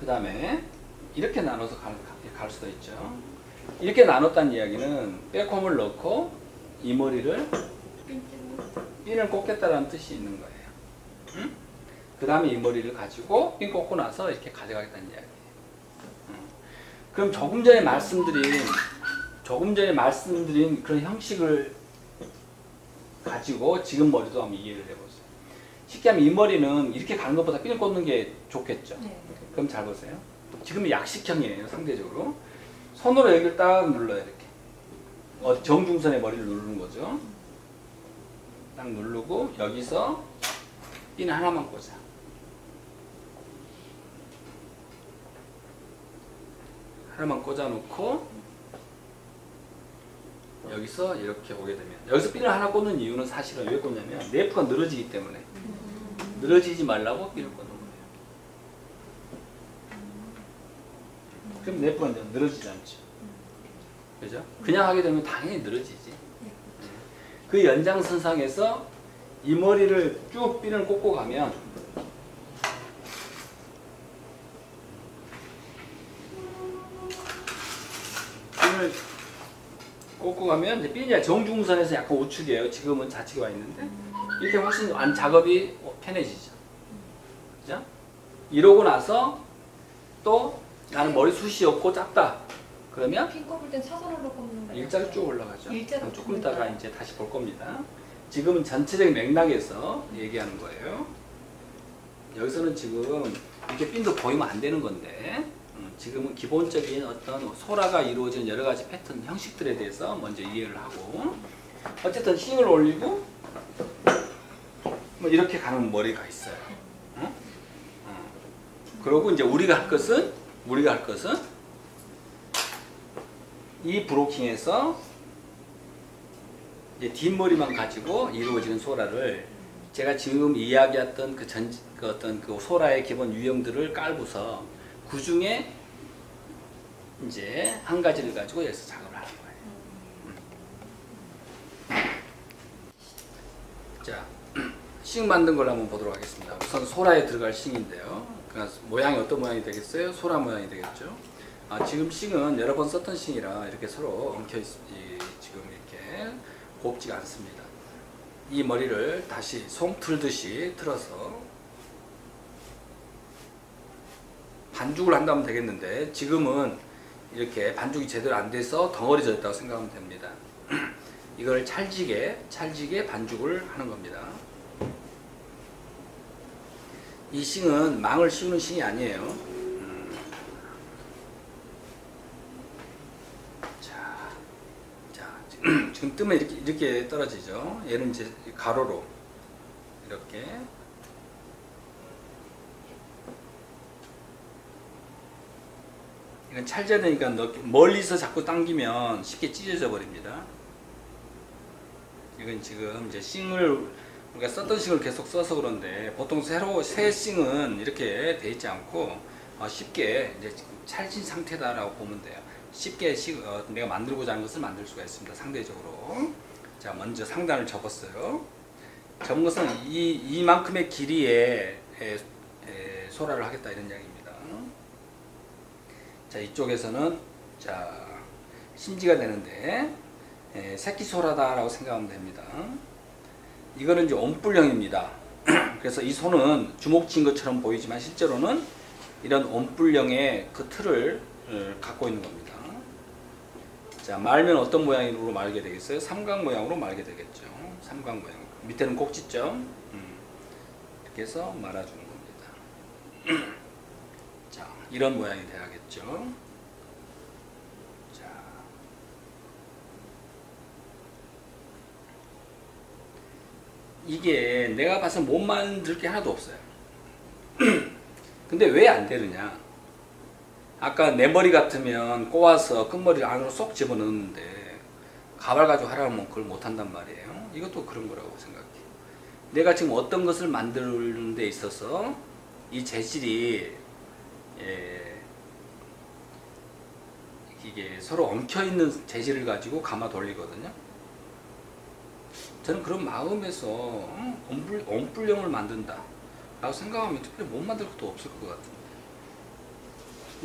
그 다음에 이렇게 나눠서 갈 수도 있죠. 이렇게 나눴다는 이야기는 백홈을 넣고 이 머리를 핀을 꽂겠다라는 뜻이 있는 거예요. 응? 그 다음에 이 머리를 가지고 핀 꽂고 나서 이렇게 가져가겠다는 이야기예요. 응. 그럼 조금 전에 말씀드린 그런 형식을 가지고 지금 머리도 한번 이해를 해보세요. 쉽게 하면 이 머리는 이렇게 가는 것보다 핀을 꽂는 게 좋겠죠. 네. 그럼 잘 보세요. 지금은 약식형이에요. 상대적으로. 손으로 여기를 딱 눌러요. 이렇게. 정중선의 머리를 누르는 거죠. 딱 누르고 여기서 핀 하나만 꽂아. 하나만 꽂아 놓고 여기서 이렇게 오게 되면 여기서 핀을 하나 꽂는 이유는 사실은 왜 꽂냐면 네프가 늘어지기 때문에 늘어지지 말라고 핀을 꽂는 거예요. 그럼 네프가 늘어지지 않죠. 그죠? 그냥 하게 되면 당연히 늘어지지. 그 연장선상에서 이 머리를 쭉 핀을 꽂고 가면 핀을 꽂고 가면 이제 핀이 정중선에서 약간 우측이에요. 지금은 좌측에 와 있는데 이렇게 훨씬 작업이 편해지죠. 그죠? 이러고 나서 또 나는 머리숱이 없고 짧다. 그러면 핀 꼽을 땐 사선으로 꼽는 거예요. 일자로 쭉 올라가죠. 일자로 조금 있다가 이제 다시 볼 겁니다. 지금은 전체적인 맥락에서 얘기하는 거예요. 여기서는 지금 이렇게 핀도 보이면 안 되는 건데 지금은 기본적인 어떤 소라가 이루어지는 여러 가지 패턴 형식들에 대해서 먼저 이해를 하고 어쨌든 힘을 올리고 뭐 이렇게 가는 머리가 있어요. 그리고 이제 우리가 할 것은 이 브로킹에서 이제 뒷머리만 가지고 이루어지는 소라를 제가 지금 이야기했던 그 어떤 그 소라의 기본 유형들을 깔고서 그 중에 이제 한 가지를 가지고 여기서 작업을 하는 거예요. 자, 싱 만든 걸 한번 보도록 하겠습니다. 우선 소라에 들어갈 싱인데요. 그러니까 모양이 어떤 모양이 되겠어요? 소라 모양이 되겠죠. 지금 싱은 여러 번 썼던 싱이라 이렇게 서로 엉켜 지금 이렇게 곱지가 않습니다. 이 머리를 다시 솜 틀듯이 틀어서 반죽을 한다면 되겠는데 지금은 이렇게 반죽이 제대로 안 돼서 덩어리져 있다고 생각하면 됩니다. 이걸 찰지게 반죽을 하는 겁니다. 이 싱은 망을 씌우는 싱이 아니에요. 지금 뜨면 이렇게 떨어지죠. 얘는 이제 가로로 이렇게 이건 찰져야 되니까 멀리서 자꾸 당기면 쉽게 찢어져 버립니다. 이건 지금 이제 싱을 우리가 썼던 싱을 계속 써서 그런데 보통 새 싱은 이렇게 돼 있지 않고 쉽게 이제 찰진 상태다라고 보면 돼요. 쉽게 내가 만들고자 하는 것을 만들 수가 있습니다. 상대적으로. 자, 먼저 상단을 접었어요. 접은 것은 이만큼의 길이의 소라를 하겠다 이런 이야기입니다. 자, 이쪽에서는 자 심지가 되는데 새끼 소라다라고 생각하면 됩니다. 이거는 이제 온뿔형입니다. 그래서 이 손은 주먹진 것처럼 보이지만 실제로는 이런 온뿔형의 그 틀을 갖고 있는 겁니다. 자, 말면 어떤 모양으로 말게 되겠어요? 삼각 모양으로 말게 되겠죠. 삼각 모양. 밑에는 꼭지점. 이렇게 해서 말아주는 겁니다. 자, 이런 모양이 돼야겠죠. 자, 이게 내가 봐서 못 만들 게 하나도 없어요. 근데 왜 안 되느냐? 아까 내 머리 같으면 꼬아서 끝머리를 안으로 쏙 집어넣는데 가발 가지고 하라면 그걸 못한단 말이에요. 이것도 그런 거라고 생각해요. 내가 지금 어떤 것을 만드는 데 있어서 이 재질이 이게 서로 엉켜있는 재질을 가지고 감아 돌리거든요. 저는 그런 마음에서 온뿔형을 만든다 라고 생각하면 특별히 못 만들 것도 없을 것 같은데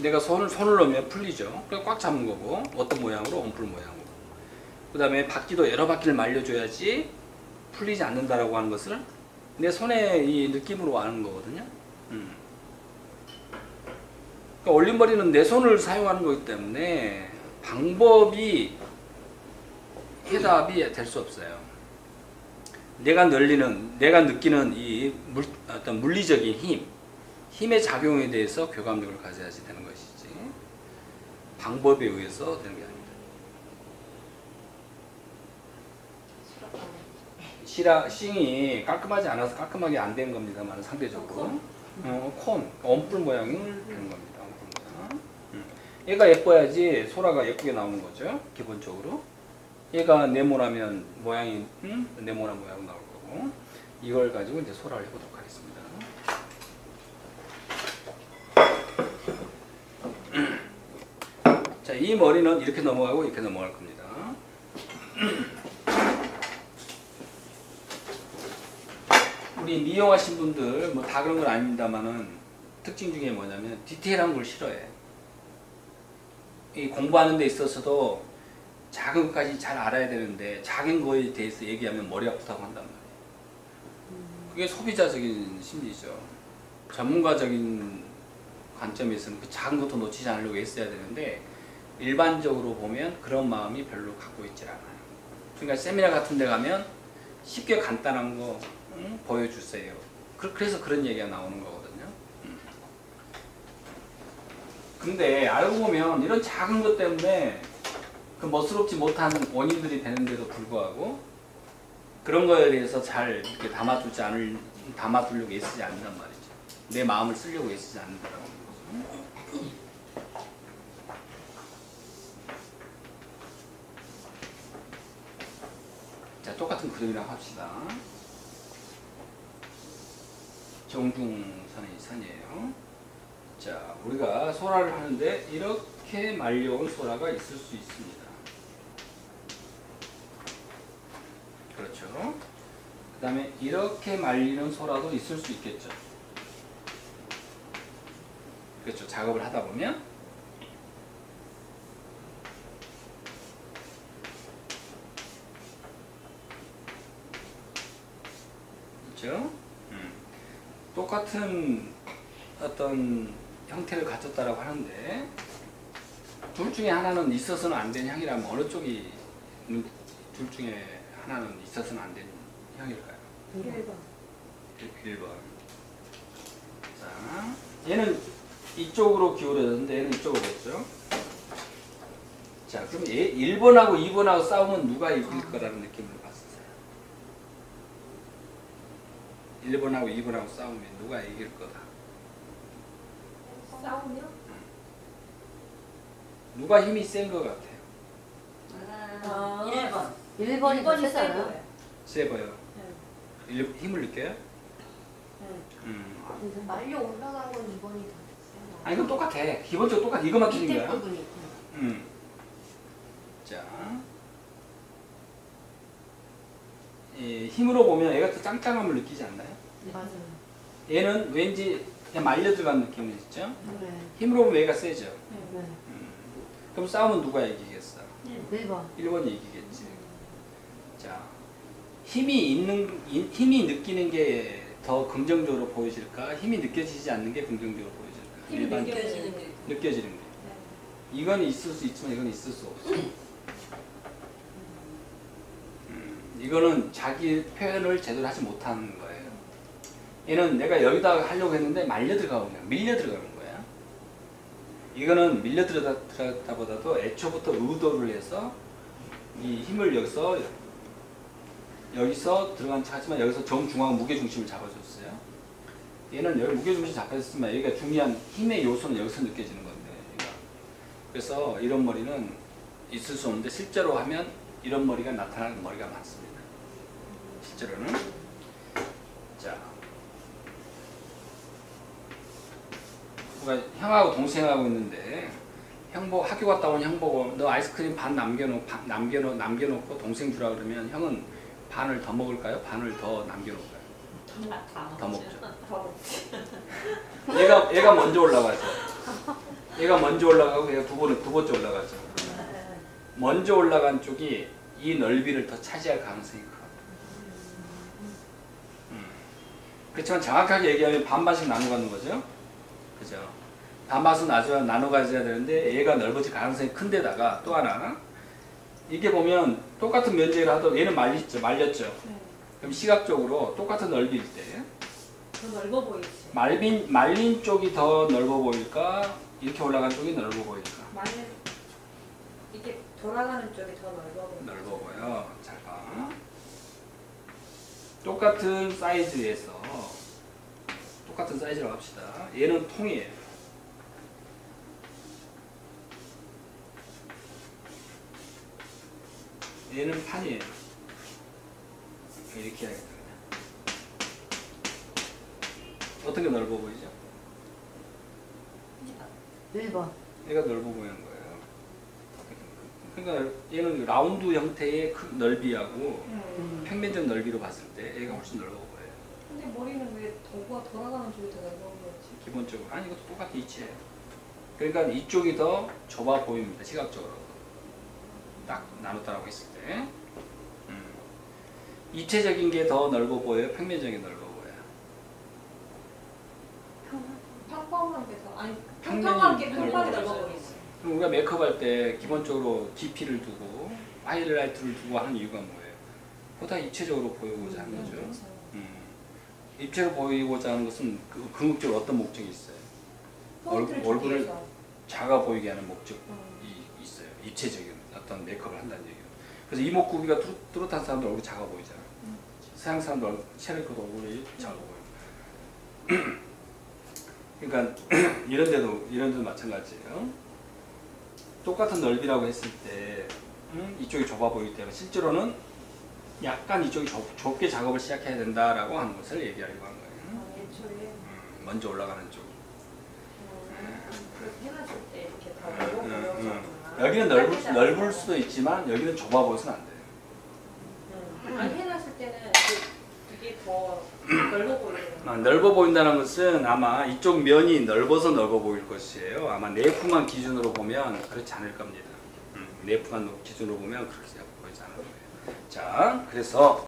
내가 손을 넣으면 풀리죠. 그래서 꽉 잡는 거고 어떤 모양으로 온뿔 모양으로. 그 다음에 바퀴도 여러 바퀴를 말려줘야지 풀리지 않는다라고 하는 것을 내 손의 이 느낌으로 아는 거거든요. 그러니까 올림머리는 내 손을 사용하는 거기 때문에 방법이 해답이 될 수 없어요. 내가 느끼는 이 어떤 물리적인 힘의 작용에 대해서 교감력을 가져야지 되는 것이지 방법에 의해서 되는 게 아닙니다. 싱이 깔끔하지 않아서 깔끔하게 안 된 겁니다만 상대적으로 콘, 온뿔 모양을 되는 겁니다. 온뿔 모양. 얘가 예뻐야지 소라가 예쁘게 나오는 거죠. 기본적으로 얘가 네모나면 모양이 네모난 모양 나올 거고 이걸 가지고 이제 소라를 해보도록 하겠습니다. 자, 이 머리는 이렇게 넘어가고 이렇게 넘어갈 겁니다. 우리 미용하신 분들 뭐 다 그런 건 아닙니다만은 특징 중에 뭐냐면 디테일한 걸 싫어해. 이 공부하는 데 있어서도 작은 것까지 잘 알아야 되는데 작은 거에 대해서 얘기하면 머리 아프다고 한단 말이에요. 그게 소비자적인 심리죠. 전문가적인 관점에서는 그 작은 것도 놓치지 않으려고 애써야 되는데 일반적으로 보면 그런 마음이 별로 갖고 있지 않아요. 그러니까 세미나 같은 데 가면 쉽게 간단한 거 보여주세요. 그래서 그런 얘기가 나오는 거거든요. 근데 알고 보면 이런 작은 것 때문에 그 멋스럽지 못한 원인들이 되는데도 불구하고 그런 거에 대해서 잘 이렇게 담아두려고 애쓰지 않는단 말이죠. 내 마음을 쓰려고 애쓰지 않는다고 하는 거죠. 자, 똑같은 그림이랑 합시다. 정중선의 선이에요. 자, 우리가 소라를 하는데 이렇게 말려온 소라가 있을 수 있습니다. 그렇죠. 그 다음에 이렇게 말리는 소라도 있을 수 있겠죠. 그렇죠. 작업을 하다 보면 그렇죠. 똑같은 어떤 형태를 가졌다라고 하는데 둘 중에 하나는 있어서는 안 되는 향이라면 어느 쪽이 둘 중에 하나는 있어서는 안 되는 향일까요? 1번. 1번. 자, 얘는 이쪽으로 기울어졌는데 얘는 이쪽으로 됐죠. 자, 그럼 1번하고 2번하고 싸우면 누가 이길 거라는 느낌으로 봤었어요. 1번하고 2번하고 싸우면 누가 이길 거다. 싸우면? 누가 힘이 센 것 같아요? 1번. 1번이 더 세잖아요. 세 보여. 힘을 느껴요? 말려 올라간 건 2번이 더 세요. 아니, 이건 똑같아. 기본적으로 똑같아. 이것만 틀린 밑에 거야. 부분이. 자, 힘으로 보면 얘가 더 짱짱함을 느끼지 않나요? 네, 맞아요. 얘는 왠지 그냥 말려 들어간 느낌이 있죠? 네. 힘으로 보면 얘가 세죠? 네. 그럼 싸우면 누가 이기겠어? 1번. 1번이 이기겠지. 자, 힘이 느끼는 게 더 긍정적으로 보여질까? 힘이 느껴지지 않는 게 긍정적으로 보여질까? 힘이 일반적으로. 느껴지는 게. 느껴지는 게. 이건 있을 수 있지만 이건 있을 수 없어. 이거는 자기 표현을 제대로 하지 못하는 거예요. 얘는 내가 여기다 하려고 했는데 말려 들어가는 거야. 밀려 들어가는 거야. 이거는 밀려 들어갔다보다도 애초부터 의도를 해서 이 힘을 여기서 들어간 척 하지만 여기서 정중앙 무게중심을 잡아줬어요. 얘는 여기 무게중심 잡아줬으면 여기가 중요한 힘의 요소는 여기서 느껴지는 건데 얘가. 그래서 이런 머리는 있을 수 없는데 실제로 하면 이런 머리가 나타나는 머리가 많습니다. 실제로는. 자, 우리가 형하고 동생하고 있는데 학교 갔다 온 형 보고 너 아이스크림 반 남겨놓고 동생 주라 그러면 형은 반을 더 먹을까요? 반을 더 남겨놓을까요? 더 먹죠. 더 먹지. 얘가 먼저 올라가죠. 얘가 먼저 올라가고 얘가 두 번째 올라가죠. 먼저 올라간 쪽이 이 넓이를 더 차지할 가능성이 커요. 그렇지만 정확하게 얘기하면 반반씩 나눠 갖는 거죠. 그죠? 반반씩 나눠 가져야 되는데 얘가 넓어질 가능성이 큰 데다가 또 하나 이게 보면 똑같은 면적을 하도 얘는 말렸죠. 네. 그럼 시각적으로 똑같은 넓이일 때 더 넓어 보이지. 말린 쪽이 더 넓어 보일까? 이렇게 올라간 쪽이 넓어 보일까? 만약 이게 돌아가는 쪽이 더 넓어 보여. 넓어 보여. 잘 봐. 똑같은 사이즈에서 똑같은 사이즈라고 합시다. 얘는 통이에요. 얘는 판이에요. 이렇게 해야겠다. 어떤 게 넓어 보이죠? 1번. 얘가 넓어 보이는 거예요. 그러니까 얘는 라운드 형태의 넓이하고 평면적 넓이로 봤을 때 얘가 훨씬 넓어 보여요. 근데 머리는 왜 돌아가는 쪽이 더 넓어 보였지? 기본적으로. 아니 이것도 똑같은 이치예요. 그러니까 이쪽이 더 좁아 보입니다. 시각적으로. 딱 나눴다라고 했을 때. 입체적인 게 더 넓어 보여요? 평면적인 게 넓어 보여요? 평범한 게 더, 아니 평면이 평평하게 넓어 평평하게 보이죠. 넓어 보이지. 그럼 우리가 메이크업 할 때 기본적으로 DP를 두고 하이라이트를 두고 하는 이유가 뭐예요? 보다 입체적으로 보이고자 하는 거죠. 그렇죠. 입체로 보이고자 하는 것은 궁극적으로 어떤 목적이 있어요? 포인트를 주기 얼굴을 위해서. 작아 보이게 하는 목적이 있어요. 입체적인 어떤 메이크업을 한다는 얘기예요. 그래서 이목구비가 뚜렷한 사람들 얼굴이 작아 보이잖아요. 서양 사람들 체력도 얼굴이 작아 보여요. 그러니까 이런 데도 마찬가지예요. 똑같은 넓이라고 했을 때 이쪽이 좁아 보이기 때문에 실제로는 약간 이쪽이 좁게 작업을 시작해야 된다라고 하는 것을 얘기하려고 한 거예요. 애초에 먼저 올라가는 쪽. 그렇게 해놨을 때 이렇게 더 넓어 보여서. 여기는 넓을 수도 있지만 여기는 좁아 보여서는 안 돼요. 아니 해놨을 때는 이게 더 넓어 보이는. 넓어 보인다는 것은 아마 이쪽 면이 넓어서 넓어 보일 것이에요. 아마 네프만 기준으로 보면 그렇지 않을 겁니다. 네프만 기준으로 보면 그렇게 보이지 않을 거예요. 자, 그래서